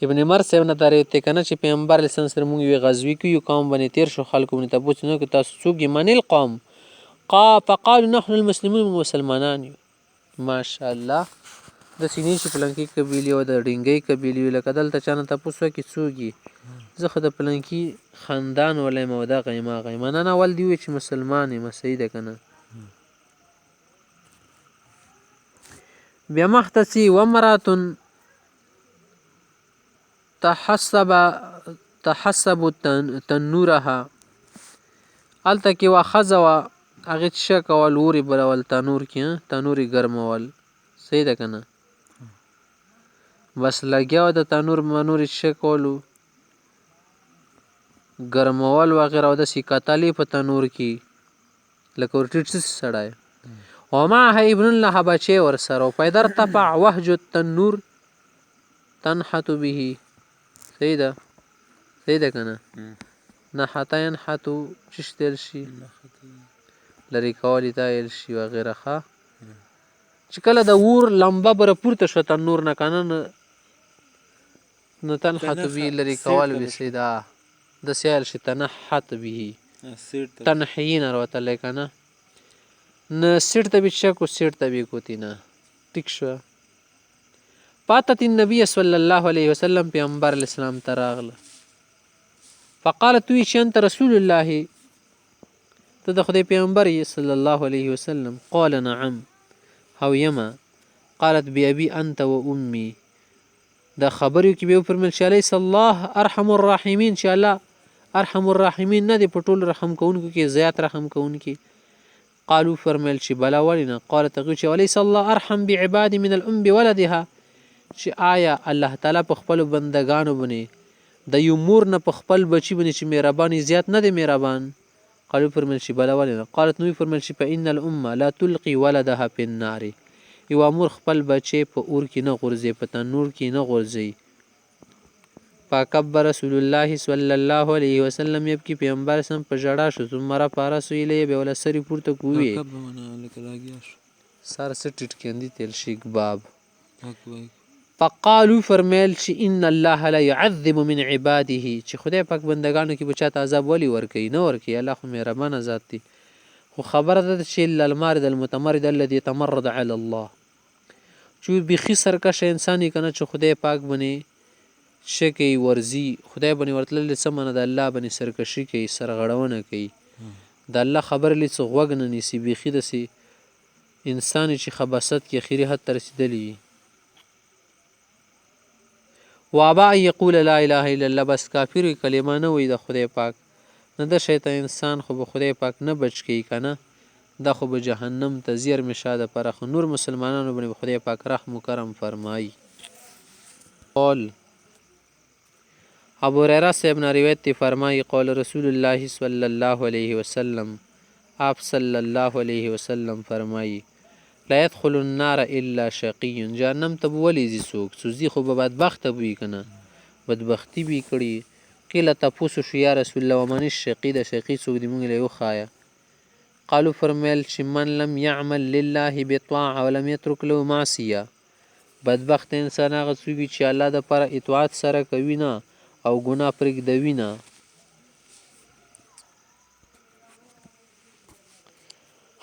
ابن عمر صاحب نه دا روایت دی کنه چې پیغمبر علیه السلام سره موږ یوې غزوې کې یو قوم باندې تیر شو، خلکو باندې تپوس نه وکړو تاسو څوک یې؟ من القوم فقالوا نحن المسلمون، مسلمانان یو. ماشاءالله داسې نه چې پلانکي قبیلې او د ډینګۍ قبیلې وي، لکه دلته چا نه تپوس وکړي څوک یې، زه خو د پلانکي خاندان ولی یم او دغه یم هغه یم. نه اول دې ووایي چې مسلمان یم. صحیح ده که نه؟ بیا مخته ځي وامرأة تحسب تنورها، هلته کې یوه ښځه وه هغې چې څه کول، اور یې بلول تنور کې، تنور یې ګرمول. صحیح ده که نه؟ بس لګیا وه د تنور منور یې څه کولو، ګرمول وغیره، او داسې کتل یې په تنور کې لکه ورټیټ څه سړی. ومعها ابن لها بچی ورسره و، فاذا ارتفع وهج التنور تنحت به. صحیح ده؟ صحیح ده که نه؟ نحت ینحتو چش تیل شي، لرې کول یې ته ویل شي وغیره. ښه چې کله د اور لمبه بره پورته شوه تنور نه که نه، نو تنحت به لرې کول وي. صحیح ده، داسې ویل شي تنحت به، تنحیي نه راوتلی که نه، نه سیټ ته به چه کو، سیټ ته به کوتي نه. ټیک شوه. فاتت النبي صلی الله علیه وسلم، پیغمبر علیه السلام ته راغله. فقالت وی چې انت رسول الله، ته د خدای پیغمبر یې صلی الله علیه وسلم. قال نعم، او یما. قالت بأبي انت و امي، دا خبر یو کې به وفرمیل چې الیس الله ارحم الراحمین، چې الله ارحم الراحمین نه دی په ټولو رحم کوونکو کې زیات رحم کوونکي؟ قالو فرمیل چې بلا ولې نه؟ قالت هغوی چې الیس الله ارحم بعباد من الام بولدها، چې آیا الله تعالی په خپلو بندګانو باندې د یو مور نه په خپل بچي باندې چې مهربان زیات نه دی مهربان؟ قالو فرمیل چې بلا ولې نه؟ قالت نو فرمیل چې فإن الام لا تلقي ولدها في النار، یوه مور خپل بچی په اور کې نه غورځي، په تنور کې نه غورځي. فکبر رسول الله صلی الله علیه وسلم، یبکي پیغمبر سم په ژړا شو. ثم رفع راسه الیه، بیا وله سر یې پورته کړو، ویې سر څه ټیټ کیندي تیل شي باب. فقالو فرمیل چې ان الله لا يعذب من عباده، چې خدای پاک بندگانو کې به چاته عذاب ولی ورکوي؟ نه ورکوي، الله خو مهربانه ذات دی. خو خبره ده چې الا المارد المتمرد الذي يتمرد على الله، چې بیخي سرکشه انسان یې که نه، چې خدای پاک باندې څه کوي ورځي، خدای باندې ورتللی څه منه د الله باندې سرکشي کوي، سرغړونه کوي، د الله خبرې لې څه غوږ نه نیسي، بیخي داسې انسان چې خباثت کې اخري حد ته رسېدلی وي. وابا ان یقول لا اله الا الله، بس کافر وي، کلمه نه وایي د خدای پاک نه. د شیطان انسان خو به خدای پاک نه بچ کوي که نه، دا خو به جهنم ته ځي همیشه دپاره. خو نور مسلمانانو باندې به خدای پاک رحم و کرم فرمایي. قول ابو هریره صاحب نه روایت دی، فرمایي قول رسول الله صلی الله علیه وسلم، آپ صلی الله علیه وسلم فرمایي لا يدخل النار الا شقی، جهنم ته به ولې ځي څوک؟ ځي خو به بدبخته به وي که نه، بدبختي به یې کړي. قیله تپوس شو یا رسول الله ومن الشقي، د شقي څوک دی؟ موږ له وښایه. قالو فرمیل چې من لم يعمل لله بطاعه ولم يترك له معصیه، بدبخت انسان هغه څوک وي چې الله دپاره اطاعت سره کوي نه او ګناه پرېږدوي نه.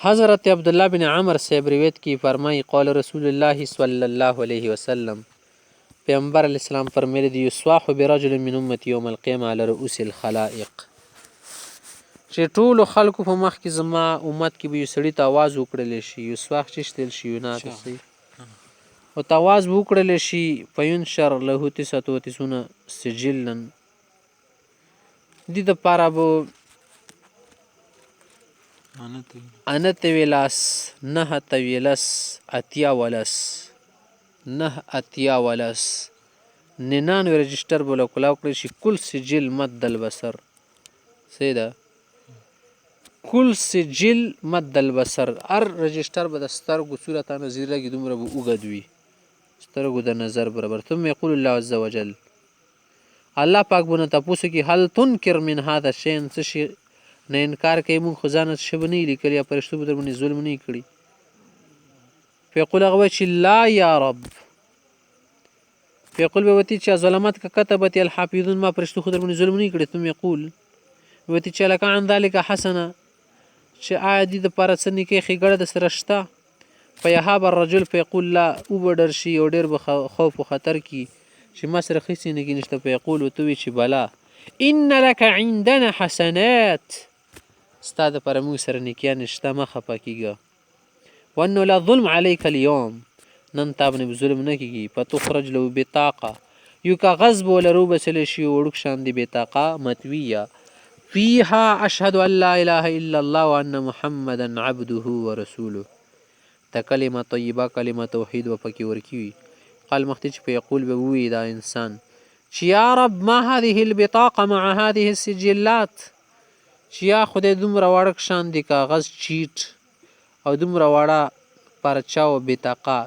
حضرت عبدالله بن عمر صاحب روایت کی فرمائی قال رسول الله صلی الله علیه وسلم، پیغمبر علیہ السلام فرمیلی دی یصواح برجل من امتی یوم القیامة علی رؤوس الخلائق، چې ټولو خلکو په مخ کې زما امت کې به یو سړي ته آواز وکړلی شي. یصواح چې شتل شي یونه تسي او ته آواز به وکړلی شي، فینشر له 99 سجلا، دې دپاره به انه تویلاس، نه تویلس، اتیا ولس، نه اتیا ولس، 99 رجسټر به له کلاو کړی شي. کل سجل مد البصر، سیده کل سجل مد البصر، هر رجسټر به د سترګو صورت نظیر لګي دومره به اوږد وي، سترګو د نظر برابر. ثم یقول الله عز وجل، الله پاک به نه تپوس کوي هل تنکر من هذا شیئا، څه شي نه انکار کوي؟ موږ خو ځانه څه به نه یې لیکلي، یا فرښتو به در باندې ظلم نه یې کړي. فیقول هغه وایي چې لا یا رب، فیقول به وتی چې ظلمتک کتبت الحافظون ما فرشتو خو در باندې ظلم نه کړی. ثم یقول وتی چې لک عن ذلک حسنه چې آیا دې دپاره څه نیکۍ ښېګړه درسره شته. فیهاب الرجل فیقول لا او به ډر شي او ډېر به خوف و خطر کي چې ما سره هېڅ نیکي نشته. فیقول ورته وایي چې بلا ان لک عندنا حسنات ستا دپاره موږ سره نیکیانې شته مه خفه کېږه. وانه لا ظلم علیک اليوم نن تا باندې ظلم نه کېږي. فتخرج له بطاقه یو کاغذ به ولره وبسلی شي وړوک شان د بطاقه مطویه فیها اشهد ان لا اله الا الله وان محمدا عبده ورسوله. دا کلمه طیبه کلمه توحید به پکې ورکي وي. قال مخکې چې فیقول به ووایي دا انسان چې یا رب ما هذه البطاقه مع هذه السجلات چې یا خدای دومره وړک شان د کاغذ چیټ او دومره وړه پرچه او بطاقه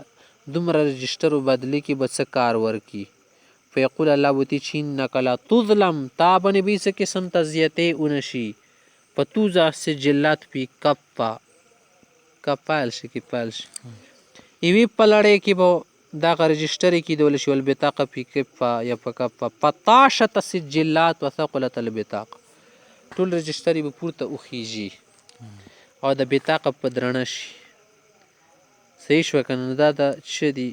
دومره رجسټر و بدلې کې به څه کار ورکي. فیقول الله بوتی چې انک لا تظلم تا باندې به څه قسم تزیتې ونشي. فتوضع السجلات فی کفه کفایل شي کفایل شي یوې پلړې کې به دغه رجسټرې کېدولی شي. والبطاقه فی کفه یا په کفه فطاشت السجلات وثقلت البطاقه ټول رجسټرې به پورته وخیږي او د بطاقه په درنه شي. صحیح شوه که نه؟ دا د څه دي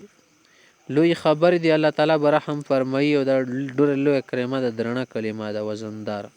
لوی خبرې دي. الله تعالی به رحم فرمایي او دا ډېره لویه کلمه ده درنه کلمه ده وزنداره.